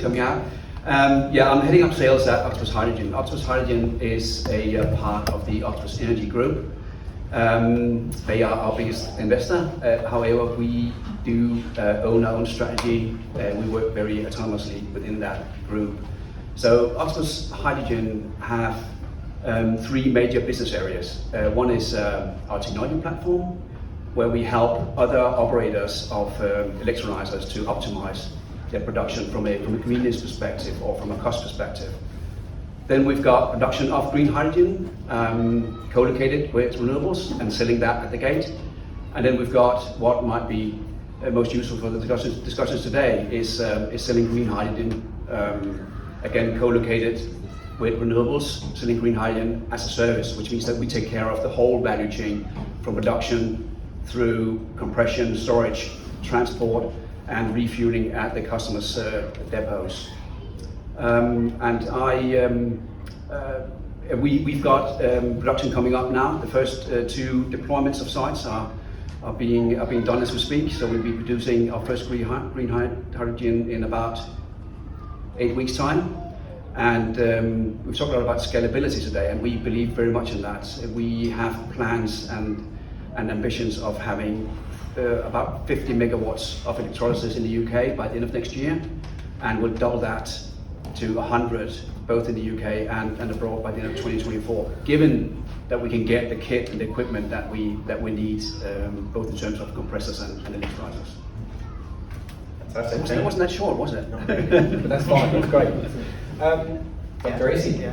coming out. Yeah, I'm heading up sales at Octopus Hydrogen. Octopus Hydrogen is a part of the Octopus Energy Group. They are our biggest investor. However, we do own our own strategy. We work very autonomously within that group. So Octopus Hydrogen have three major business areas. One is our technology platform, where we help other operators of electrolyzers to optimize their production from a convenience perspective or from a cost perspective. Then we've got production of green hydrogen, co-located with renewables and selling that at the gate. And then we've got what might be most useful for the discussions today is selling green hydrogen, again co-located with renewables, selling green hydrogen as a service, which means that we take care of the whole value chain from production through compression, storage, transport, and refueling at the customer's depots. We've got production coming up now. The first two deployments of sites are being done as we speak. So we'll be producing our first green hydrogen in about 8 weeks' time. And we've talked a lot about scalability today, and we believe very much in that. We have plans and ambitions of having about 50 megawatts of electrolysis in the UK by the end of next year, and we'll double that to 100 both in the UK and abroad by the end of 2024, given that we can get the kit and the equipment that we need, both in terms of compressors and electrolyzers. Fantastic. So it wasn't that short, was it? But that's fine, that's great. Dr. Isi,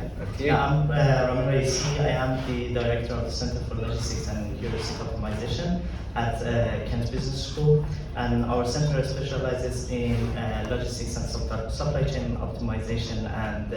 I'm Ramon Raisi. I am the Director of the Center for Logistics and Heuristic Optimization at Kent Business School, and our center specializes in logistics and supply chain optimization and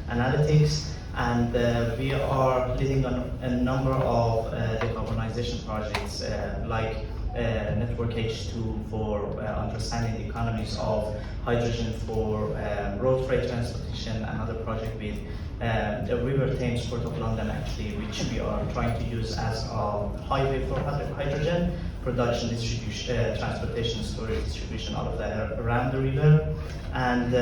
analytics, and we are leading on a number of decarbonization projects like Network H2 for understanding the economies of hydrogen for road freight transportation, another project with the River Thames, Port of London actually, which we are trying to use as a highway for hydrogen production, distribution, transportation, storage, distribution, all of that around the river. And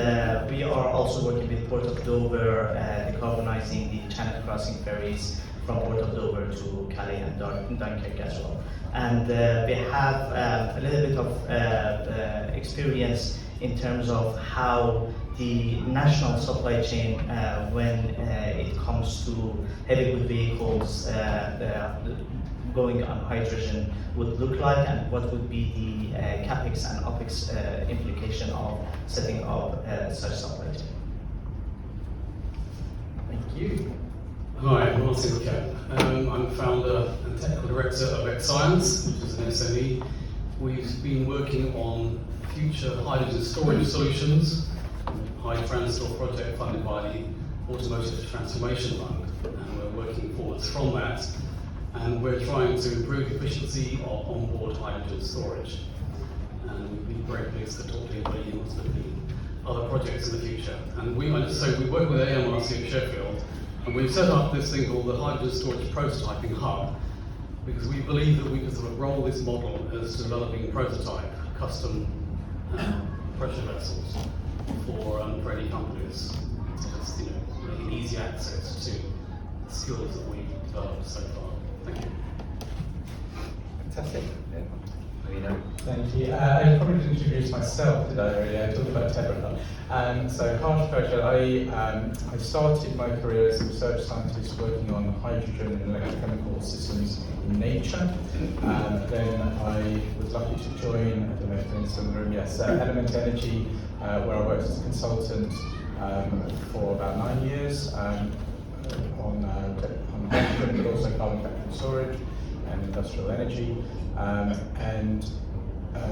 we are also working with Port of Dover, decarbonizing the channel crossing ferries from Port of Dover to Calais and Dunkirk as well. And we have a little bit of experience in terms of how the national supply chain, when it comes to heavy good vehicles going on hydrogen, would look like, and what would be the Capex and Opex implication of setting up such supply chain. Thank you. Hi, I'm Martin Kemp. I'm founder and technical director of X-Science, which is an SME. We've been working on future hydrogen storage solutions, high transport project funded by the Automotive Transformation Fund, and we're working forwards from that. And we're trying to improve the efficiency of onboard hydrogen storage. And we've been very pleased to talk to anybody who wants to do other projects in the future. And we work with AMRC at Sheffield, and we've set up this thing called the Hydrogen Storage Prototyping Hub, because we believe that we can sort of roll this model as developing prototype, custom pressure vessels for any companies. So it's making easy access to the skills that we've developed so far. Thank you. Fantastic. Thank you. I probably didn't introduce myself, did I? Really? I talked about Tetra. So harsh pressure, I started my career as a research scientist working on hydrogen and electrochemical systems in nature. Then I was lucky to join, I don't know if anyone's still in the room, yes, Element Energy, where I worked as a consultant for about 9 years on hydrogen, but also carbon capture and storage and industrial energy.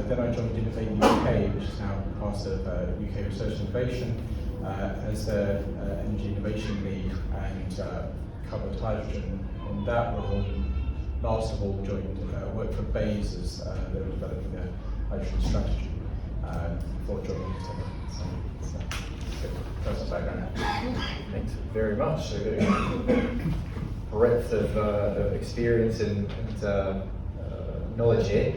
Then I joined Innovate UK, which is now part of UK Research Innovation, as the Energy Innovation Lead, and covered hydrogen in that role. Last of all, worked for Bayes as they were developing their hydrogen strategy before joining Tetra. So personal background. Thanks very much. So good breadth of experience and knowledge here.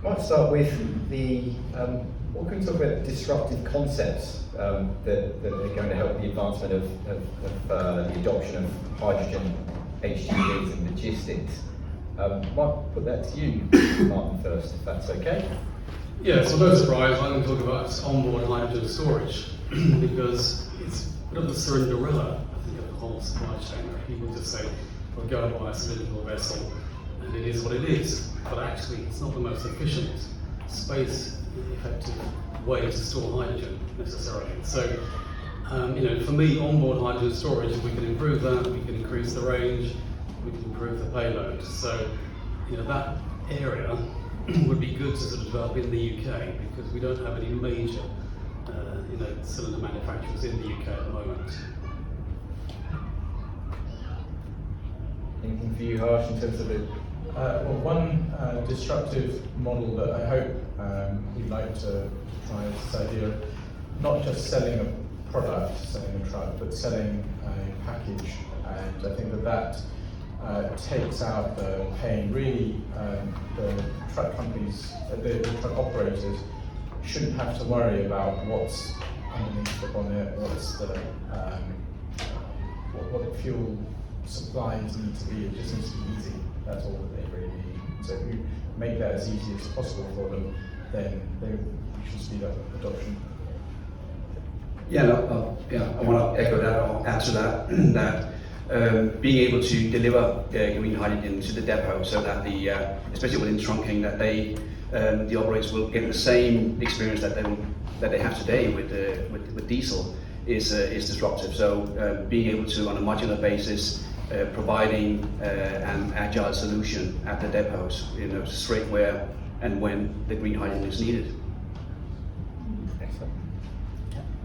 Might start with the What can we talk about disruptive concepts that are going to help the advancement of the adoption of hydrogen HGVs and logistics? Might put that to you, Martin, first, if that's okay. Yeah, so no surprise, I'm going to talk about onboard hydrogen storage because it's a bit of a Cinderella, I think, of the whole supply chain, where people just say, well, go and buy a cylindrical vessel, and it is what it is. But actually, it's not the most efficient, space-effective way to store hydrogen necessarily. So, for me, onboard hydrogen storage, if we can improve that, we can increase the range, we can improve the payload. So, that area would be good to sort of develop in the UK because we don't have any major, cylinder manufacturers in the UK at the moment. Anything for you, Harsh, in terms of the One disruptive model that I hope we'd like to try is this idea of not just selling a product, selling a truck, but selling a package. And I think that takes out the pain. Really, the truck companies, the truck operators shouldn't have to worry about what's underneath the bonnet, what's the what the fuel supplies need to be. It just needs to be easy. That's all that they really need. So if you make that as easy as possible for them, then we should speed up adoption. I want to echo that or add to that. That being able to deliver green hydrogen to the depot, so that especially within trunking, that the operators will get the same experience that they have today with diesel is disruptive. So being able to, on a modular basis, providing an agile solution at the depots, straight where and when the green hydrogen is needed. excellent.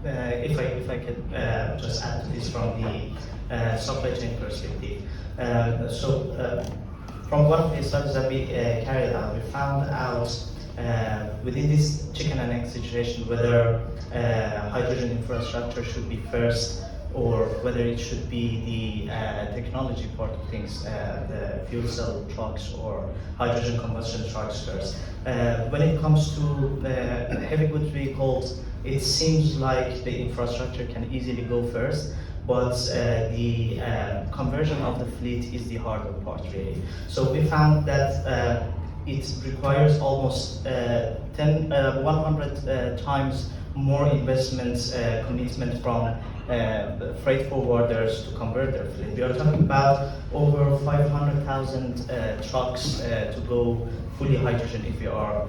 If I could just add to this from the supply chain perspective. From one of the studies that we carried out, we found out within this chicken and egg situation whether hydrogen infrastructure should be first or whether it should be the technology part of things, the fuel cell trucks or hydrogen combustion trucks first. When it comes to heavy goods vehicles, it seems like the infrastructure can easily go first, but the conversion of the fleet is the harder part, really. So we found that it requires almost 100 times more investment commitment from freight forwarders to convert their fleet. We are talking about over 500,000 trucks to go fully hydrogen if we are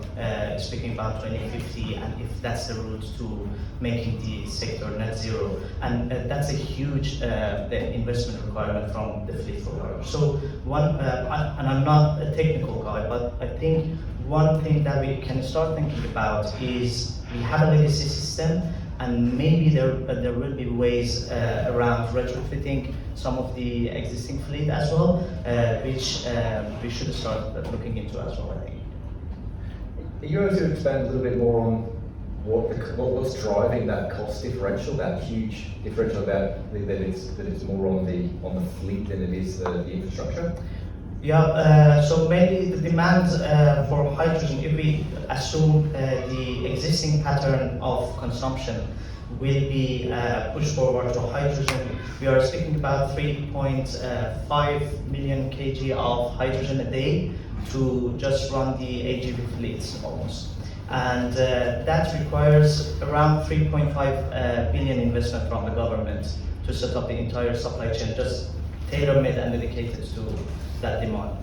speaking about 2050, and if that's the route to making the sector net zero. And that's a huge investment requirement from the fleet forwarder. So and I'm not a technical guy, but I think one thing that we can start thinking about is we have a legacy system, and maybe there will be ways around retrofitting some of the existing fleet as well, which we should start looking into as well, I think. Are you able to expand a little bit more on what's driving that cost differential, that huge differential that it's more on the fleet than it is the infrastructure? Yeah, so mainly the demand for hydrogen, if we assume the existing pattern of consumption will be pushed forward to hydrogen, we are speaking about 3.5 million kg of hydrogen a day to just run the HGV fleets almost. And that requires around 3.5 billion investment from the government to set up the entire supply chain, just tailor-made and dedicated to that demand.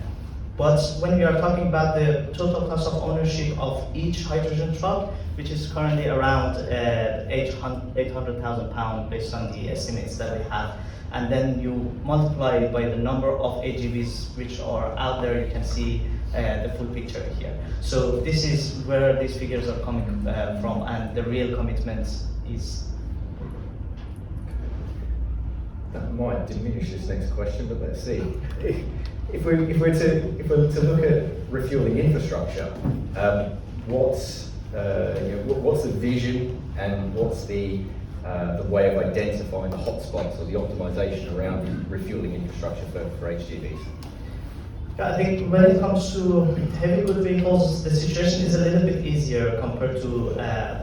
But when we are talking about the total cost of ownership of each hydrogen truck, which is currently around 800,000 pounds based on the estimates that we have, and then you multiply it by the number of HGVs which are out there, you can see the full picture here. So this is where these figures are coming from, and the real commitment is. That might diminish this next question, but let's see. If we're to look at refueling infrastructure, what's the vision and what's the way of identifying the hotspots or the optimization around refueling infrastructure for HGVs? I think when it comes to heavy good vehicles, the situation is a little bit easier compared to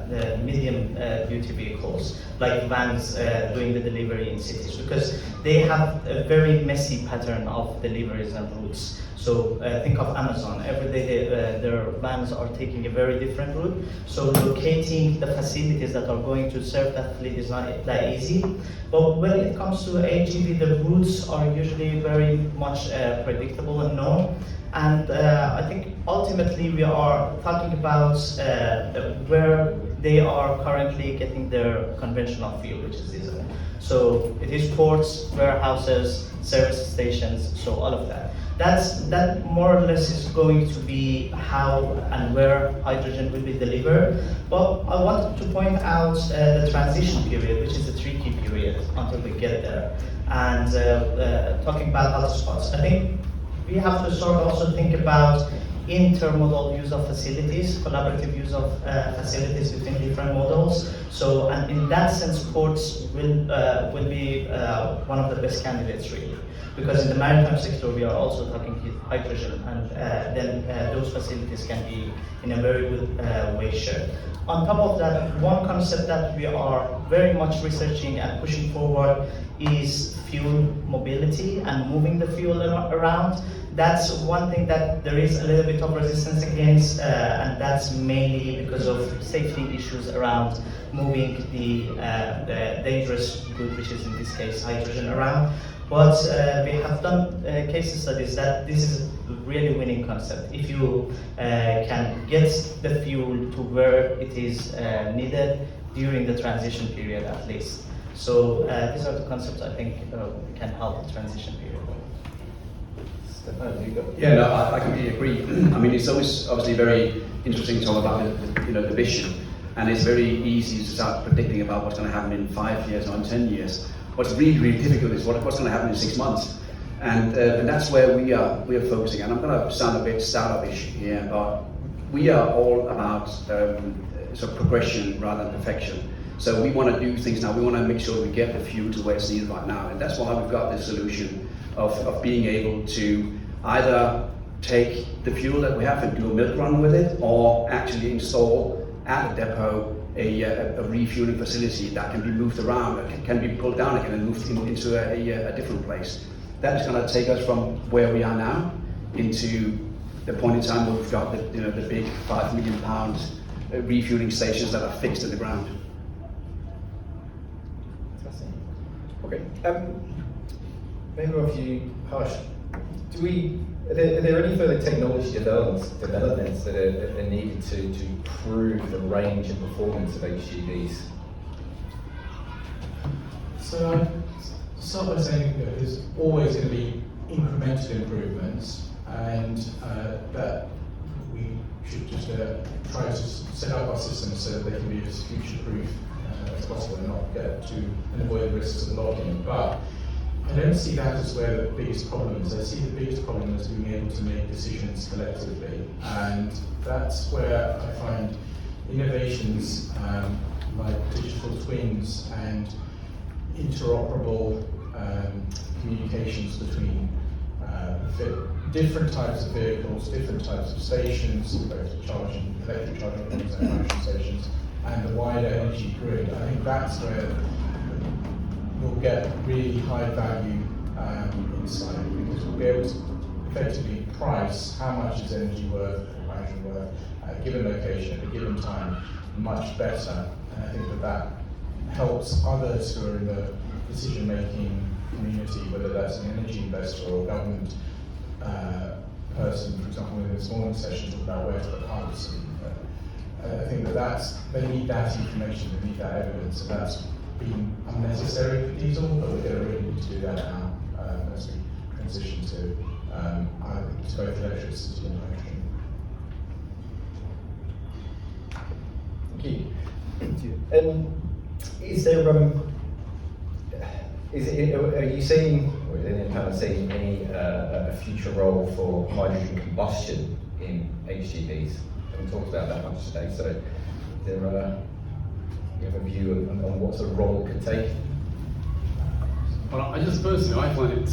the medium duty vehicles, like vans doing the delivery in cities, because they have a very messy pattern of deliveries and routes. So think of Amazon. Every day their vans are taking a very different route. So locating the facilities that are going to serve that fleet is not that easy. But when it comes to HGV, the routes are usually very much predictable and known. And I think ultimately we are talking about where they are currently getting their conventional fuel, which is diesel. So it is ports, warehouses, service stations, so all of that. That more or less is going to be how and where hydrogen will be delivered. But I wanted to point out the transition period, which is a tricky period until we get there. And talking about hotspots, I think we have to sort of also think about intermodal use of facilities, collaborative use of facilities between different models. So, and in that sense, ports will be one of the best candidates, really. Because in the maritime sector, we are also talking hydrogen, and then those facilities can be in a very good way shared. On top of that, one concept that we are very much researching and pushing forward is fuel mobility and moving the fuel around. That's one thing that there is a little bit of resistance against, and that's mainly because of safety issues around moving the dangerous good, which is in this case hydrogen, around. But we have done case studies that this is a really winning concept. If you can get the fuel to where it is needed during the transition period at least. So these are the concepts I think can help the transition period. Yeah, no, I completely agree. I mean, it's always obviously very interesting to talk about the vision, and it's very easy to start predicting about what's going to happen in 5 years or in 10 years. What's really, really difficult is what's going to happen in 6 months, and that's where we are focusing. And I'm going to sound a bit startup-ish here, but we are all about sort of progression rather than perfection. So we want to do things now. We want to make sure we get the fuel to where it's needed right now, and that's why we've got this solution of being able to either take the fuel that we have and do a milk run with it, or actually install at a depot a refueling facility that can be moved around, can be pulled down again and moved into a different place. That is going to take us from where we are now into the point in time where we've got the big £5 million refueling stations that are fixed in the ground. Fantastic. Okay. Maybe one for you, Harsh. Are there any further technology developments that are needed to improve the range and performance of HGVs? So I'd start by saying that there's always going to be incremental improvements, and that we should just try to set up our systems so that they can be as future-proof as possible and not get to and avoid the risks of logging. But I don't see that as where the biggest problem is. I see the biggest problem as being able to make decisions collectively, and that's where I find innovations like digital twins and interoperable communications between different types of vehicles, different types of stations, both electric charging points and hydrogen stations, and the wider energy grid. I think that's where we'll get really high value insight, because we'll be able to effectively price how much is energy worth or hydrogen worth at a given location at a given time much better. And I think that helps others who are in the decision-making community, whether that's an energy investor or government person, for example, in this morning's session talk about where to put hubs. I think they need that information, they need that evidence, and that's been unnecessary for diesel, but we're going to really need to do that now as we transition to both electricity and hydrogen. Thank you. Is there are you seeing, or is anyone kind of seeing any a future role for hydrogen combustion in HGVs? We haven't talked about that much today, so you have a view on what sort of role it could take? Well, I just personally, I find it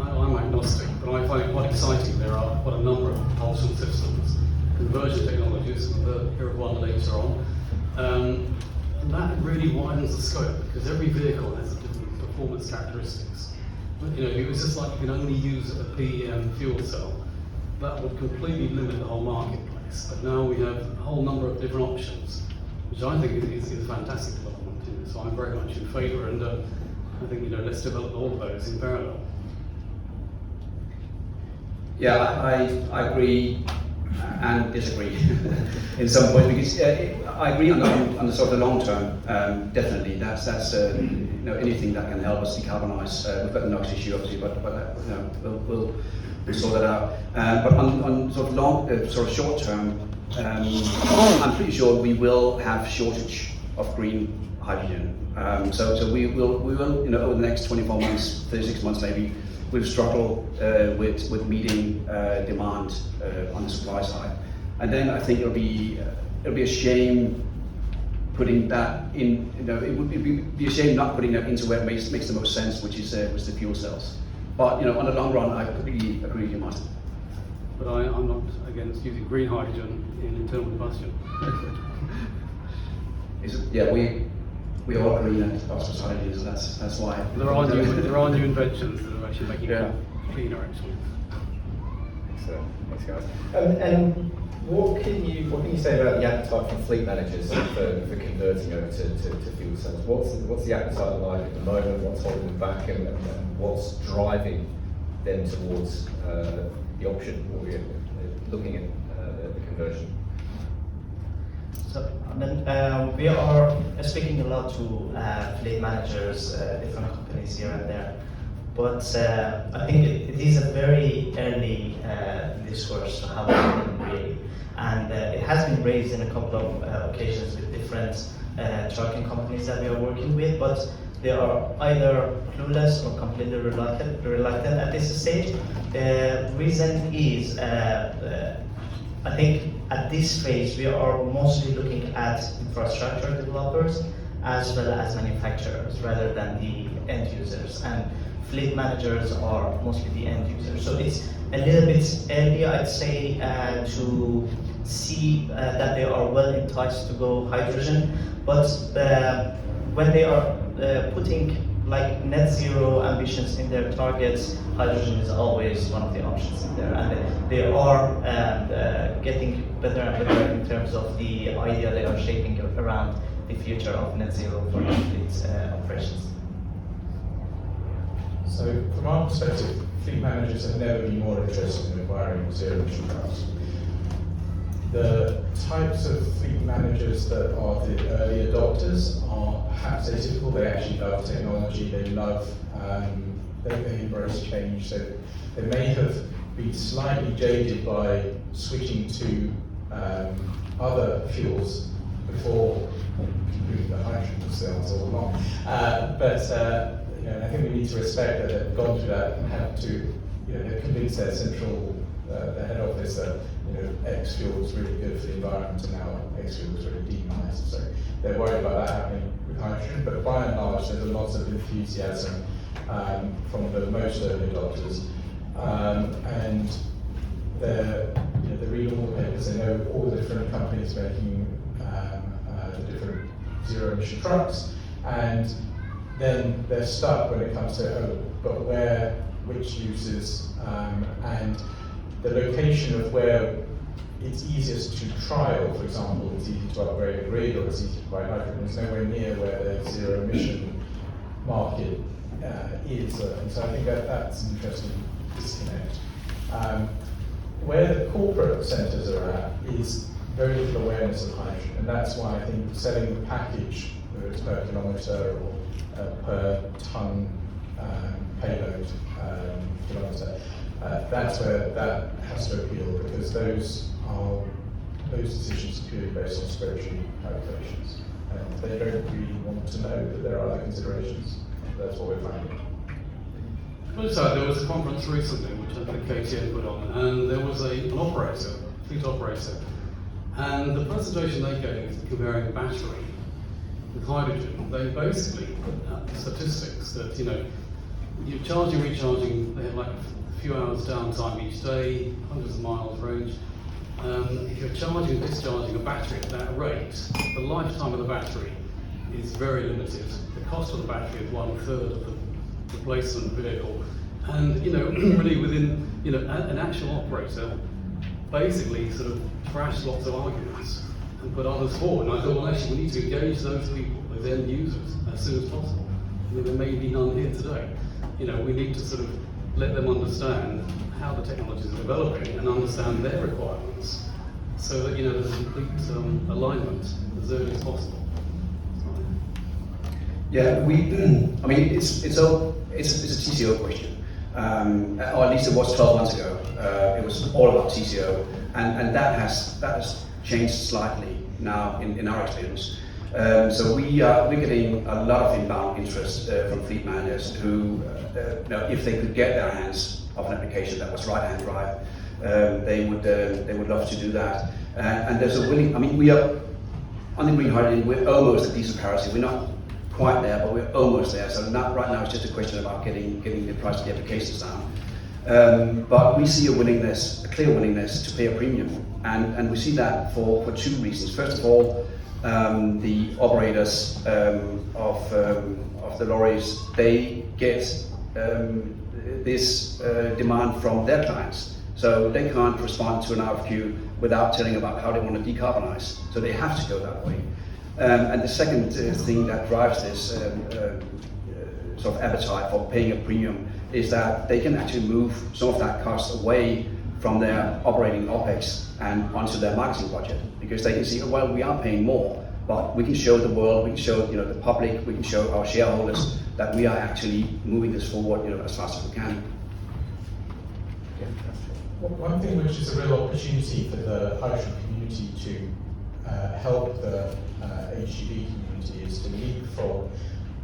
I'm agnostic, but I find it quite exciting. There are quite a number of propulsion systems, conversion technologies, we'll hear of one later on. And that really widens the scope, because every vehicle has different performance characteristics. But, if it was just like you can only use a PEM fuel cell, that would completely limit the whole marketplace. But now we have a whole number of different options, which I think is a fantastic development. So I'm very much in favour, and I think let's develop all of those in parallel. Yeah, I agree and disagree in some points, because I agree on the sort of the long term. Definitely, that's anything that can help us decarbonise. We've got the NOx issue obviously, but we'll sort that out. But on sort of short term, I'm pretty sure we will have shortage of green hydrogen. So we will over the next 24 months, 36 months maybe, we'll struggle with meeting demand on the supply side, and then I think it'll be a shame putting that in. It would be a shame not putting that into where it makes the most sense, which is the fuel cells. But on the long run, I completely agree with you, Martin. But I'm not against using green hydrogen in internal combustion. Yeah, we all agree that Octopus hydrogen, so that's why. There are new inventions that are actually making it cleaner, actually. Thanks, guys. And what can you say about the appetite from fleet managers for converting over to fuel cells? What's the appetite like at the moment? What's holding them back, and what's driving them towards the option, or looking at the conversion? So, we are speaking a lot to fleet managers, different companies here and there, but I think it is a very early discourse to have really, and it has been raised in a couple of occasions with different trucking companies that we are working with, but they are either clueless or completely reluctant at this stage. The reason is, I think at this phase we are mostly looking at infrastructure developers as well as manufacturers rather than the end users, and fleet managers are mostly the end users. So it's a little bit early, I'd say, to see that they are well enticed to go hydrogen, but when they are putting like net zero ambitions in their targets, hydrogen is always one of the options in there, and they are getting better and better in terms of the idea they are shaping around the future of net zero for the fleet operations. So from our perspective, fleet managers have never been more interested in acquiring zero emission trucks. The types of fleet managers that are the early adopters are perhaps atypical. They actually love technology, they love, they embrace change. So they may have been slightly jaded by switching to other fuels before the hydrogen cells or not. But I think we need to respect that they've gone through that and have to, they've convinced their central, the head office that X fuel is really good for the environment, and now X fuel is really demonized. So they're worried about that happening with hydrogen. But by and large, there's a lot of enthusiasm from the most early adopters, and they read all the papers. They know all the different companies making the different zero emission trucks, and then they're stuck when it comes to which uses, and the location of where it's easiest to trial. For example, it's easy to upgrade a grid, or it's easy to buy hydrogen. It's nowhere near where the zero emission market is, and so I think that's an interesting disconnect. Where the corporate centres are at is very little awareness of hydrogen, and that's why I think selling the package, whether it's per kilometre or per tonne payload kilometre, that's where that has to appeal, because those decisions are purely based on spreadsheet calculations, and they don't really want to know that there are other considerations. That's what we're finding. So there was a conference recently which I think KTN put on, and there was an operator, fleet operator, and the presentation they gave comparing battery with hydrogen, they basically put out the statistics that you're charging, recharging, they have like a few hours downtime each day, hundreds of miles range. If you're charging and discharging a battery at that rate, the lifetime of the battery is very limited. The cost of the battery is 1/3 of the replacement vehicle. And, you know, really within, you know, an actual operator basically sort of trashed lots of arguments and put others forward. And I thought, well, actually, we need to engage those people, those end users, as soon as possible. I mean, there may be none here today. You know, we need to sort of let them understand how the technologies are developing and understand their requirements, so that, you know, there's a complete alignment as early as possible. Yeah, I mean, it's a TCO question, or at least it was 12 months ago. It was all about TCO, and that has changed slightly now in our experience. So we're getting a lot of inbound interest from fleet managers who, you know, if they could get their hands of an application that was right-hand drive, they would love to do that. And there's a willing. I mean, we are on the green hydrogen. We're almost at diesel parity. We're not quite there, but we're almost there. So right now it's just a question about getting the price of the applications down. But we see a clear willingness to pay a premium, and we see that for two reasons. First of all, the operators of the lorries, they get this demand from their clients, so they can't respond to an RFQ without telling about how they want to decarbonize. So they have to go that way. And the second thing that drives this sort of appetite for paying a premium is that they can actually move some of that cost away from their operating OPEX and onto their marketing budget, because they can see, well, we are paying more, but we can show the world, we can show, you know, the public, we can show our shareholders that we are actually moving this forward, you know, as fast as we can. One thing which is a real opportunity for the hydrogen community to help the HGV community is to leapfrog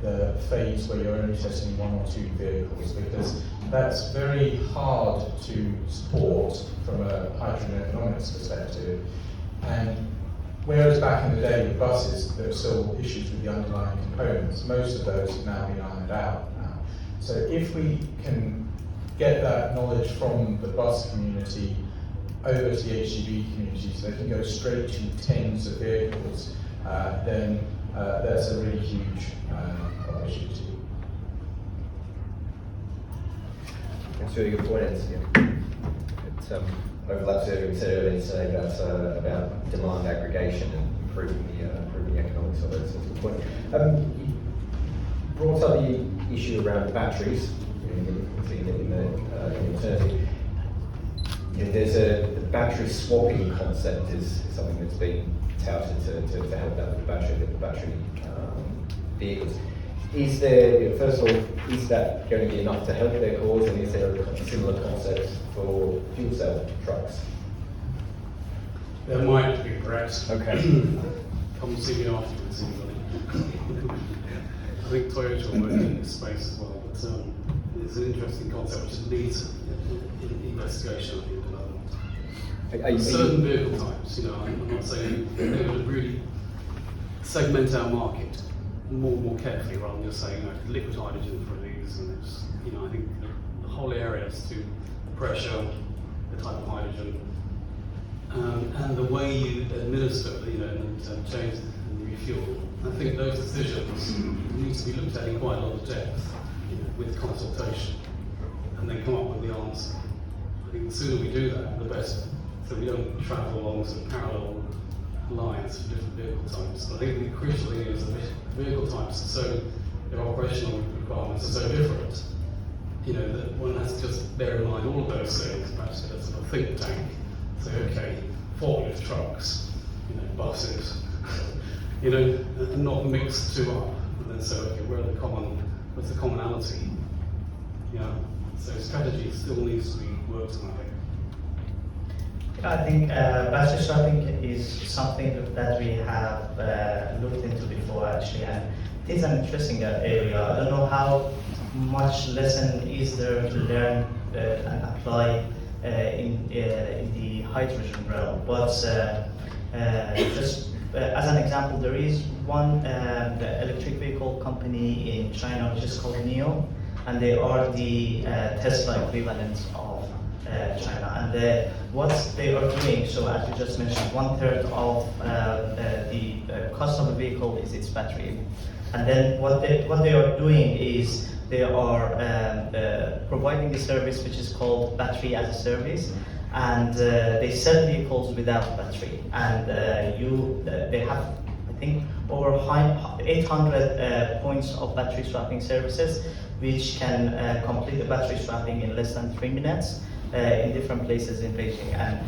the phase where you're only testing 1 or 2 vehicles, because that's very hard to support from a hydrogen economics perspective. And whereas back in the day with buses, there were still issues with the underlying components, most of those have now been ironed out now. So if we can get that knowledge from the bus community over to the HGV community, so they can go straight to tens of vehicles, then that's a really huge opportunity. That's a really good point. It overlaps with what we said earlier today about demand aggregation and improving the economics of it. So that's a good point. You brought up the issue around batteries in the alternative. There's the battery swapping concept is something that's been touted to help out with the battery vehicles. Is there, first of all, is that going to be enough to help their cause, and is there a similar concept for fuel cell trucks? There might be, perhaps. Okay. Come see me afterwards, anybody. I think Toyota will work in this space as well, but it's an interesting concept which needs investigation, I think, development. Certain vehicle types, you know, I'm not saying they would really segment our market more carefully rather than just saying, you know, liquid hydrogen for these, and it's, you know, I think the whole area is to pressure, the type of hydrogen, and the way you administer, you know, and change and refuel. I think those decisions need to be looked at in quite a lot of depth, you know, with consultation, and then come up with the answer. I think the sooner we do that, the better, so we don't travel along some parallel lines for different vehicle types. I think the crucial thing is that vehicle types are so, their operational requirements are so different, you know, that one has to just bear in mind all of those things, perhaps as a think tank. Say, okay, forklift trucks, you know, buses, you know, and not mix two up, and then say, okay, what's the commonality? Yeah, so strategy still needs to be worked on, I think. I think battery swapping is something that we have looked into before, actually, and it is an interesting area. I don't know how much lesson is there to learn and apply in the hydrogen realm, but just as an example, there is one electric vehicle company in China which is called NIO, and they are the Tesla equivalent of China. And what they are doing, so as you just mentioned, 1/3 of the cost of a vehicle is its battery. And then what they are doing is they are providing a service which is called battery as a service, and they sell vehicles without battery. And they have, I think, over 800 points of battery swapping services, which can complete the battery swapping in less than 3 minutes in different places in Beijing. And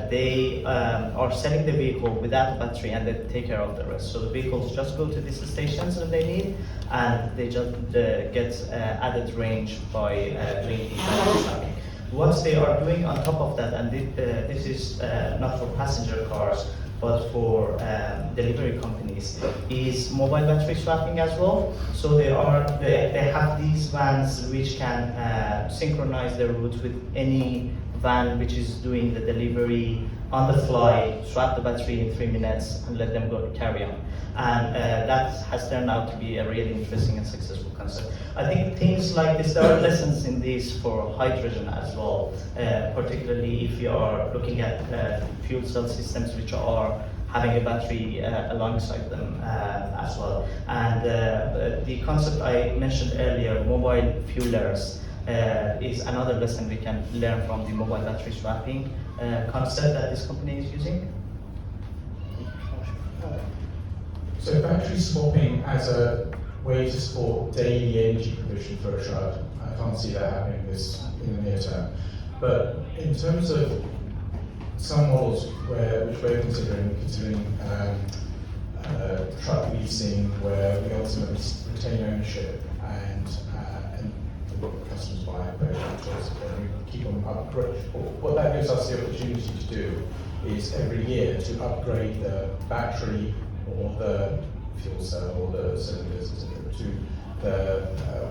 they are selling the vehicle without a battery, and they take care of the rest. So the vehicles just go to these stations that they need, and they just get added range by doing the battery swapping. What they are doing on top of that, and this is not for passenger cars, but for delivery companies, is mobile battery swapping as well. So they have these vans which can synchronize their routes with any van which is doing the delivery on the fly, swap the battery in 3 minutes, and let them go carry on. And that has turned out to be a really interesting and successful concept. I think things like this, there are lessons in this for hydrogen as well, particularly if you are looking at fuel cell systems which are having a battery alongside them as well. And the concept I mentioned earlier, mobile fuelers, is another lesson we can learn from the mobile battery swapping concept that this company is using. So battery swapping as a way to support daily energy provision for a truck, I can't see that happening in the near term. But in terms of some models which we're considering truck leasing, where we ultimately retain ownership and the customers buy vehicles and we keep on upgrade. What that gives us the opportunity to do is every year to upgrade the battery or the fuel cell or the cylinders to the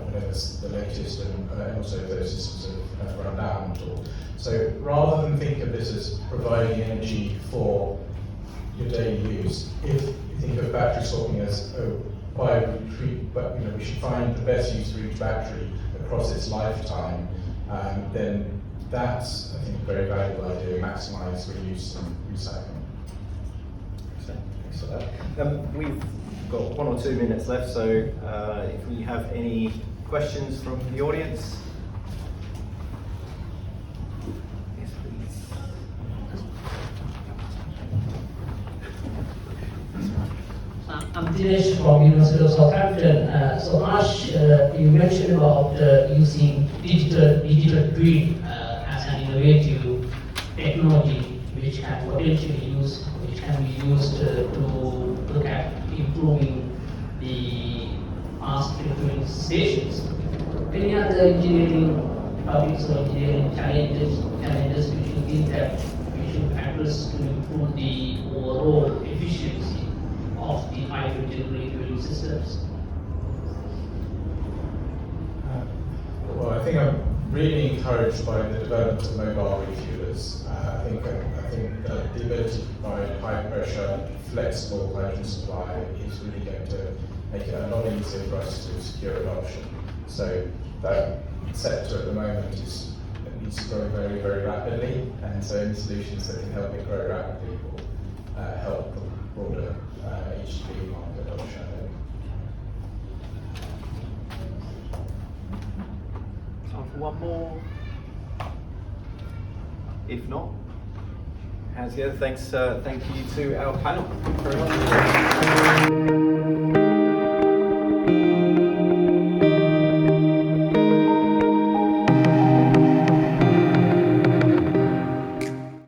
whatever's the latest, and also those systems have run down at all. So rather than think of this as providing energy for your daily use, if you think of battery swapping as we should find the best use for each battery across its lifetime, then that's, I think, a very valuable idea, maximise reuse and recycling. Thanks for that. We've got 1 or 2 minutes left, so if we have any questions from the audience. Yes, please. I'm Dinesh from University of Southampton. So Ash, you mentioned about using digital twin as an innovative technology which can potentially be used to look at improving the fast refueling stations. Any other engineering topics or engineering challenges which you think that we should address to improve the overall efficiency of the hydrogen refueling systems? Well, I think I'm really encouraged by the development of mobile refuelers. I think that the ability to provide high pressure, flexible hydrogen supply is really going to make it a lot easier for us to secure adoption. So that sector at the moment needs to grow very, very rapidly, and so any solutions that can help it grow rapidly will help the broader HGV market adoption. Time for one more. If not, hands together. Thank you to our panel. Thank you very much.